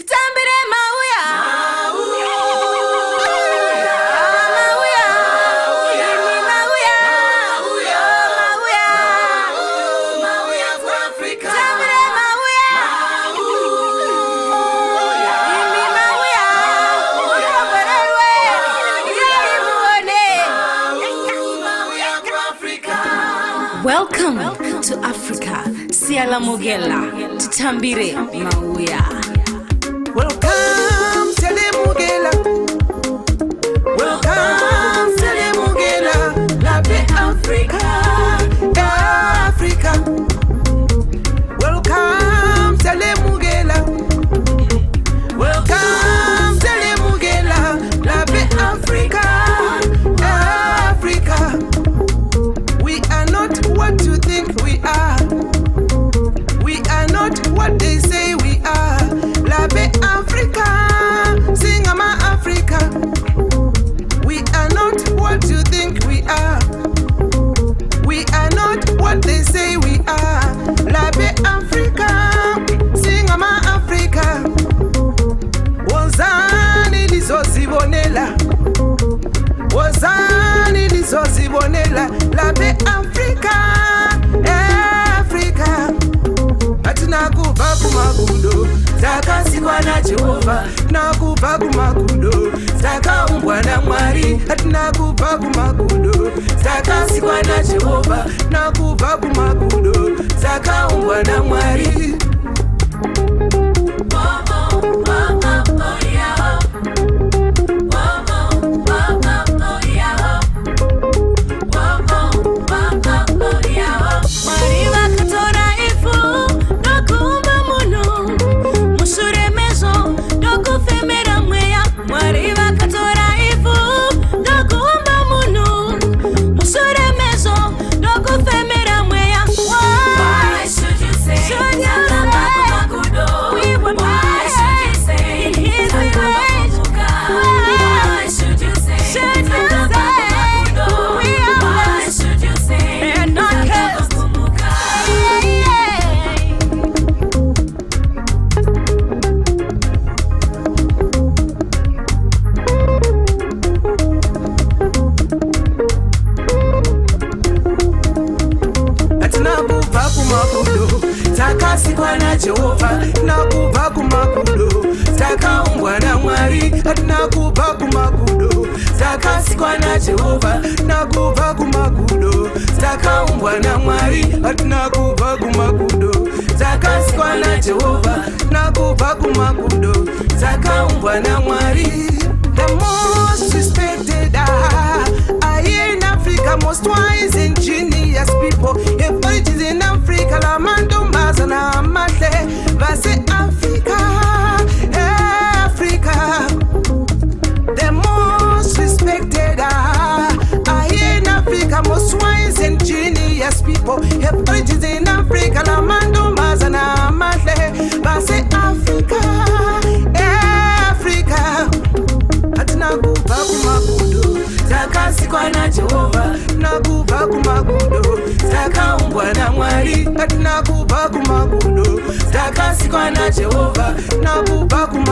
Titambire mauya. Welcome to Africa. Siala Mogela. Titambire mauya. Welcome to the Mugela. Welcome to the Mugela. La paix Africa, Africa. Welcome to the Mugela. Welcome to the Mugela. La paix Africa, Africa. We are not what you think we are. We are not what they say we are. La paix Africa, sing ama Africa. We are not what you think we are. We are not what they say we are. La paix Africa, sing ama Africa. Wozani lizozibonela. Wozani lizozibonela. La paix Africa, Africa. Atina kuba kumakundo takasikwa na Jehova, nakuba kumakundo takaumbwa na Mwari. Atina kuba kumakundo takasikwa na Jehova, nakuba kumakundo takaumbwa na Mwari. Takasikwa na Jehova, nakuba kumakundo takaumbwa na Mwari. Nakuba kumakundo takasikwa na Jehova, nakuba kumakundo takaumbwa na Mwari. Nakuba kumakundo takasikwa na Jehova, nakuba kumakundo takaumbwa na Mwari. The most respected are in Africa, most wise and genius people. If it is in Africa, la mando mazana amate, vase Africa, Africa. The most respected are in Africa, most wise and genius people. If it is in Africa, la mando mazana amate, vase Africa, Africa. Nakuba kumakundo takasikwa na Jehova, nakuba kumakundo takaumbwa na Mwari. Nakuba kumakundo takasikwa na Jehova, nakuba kumakundo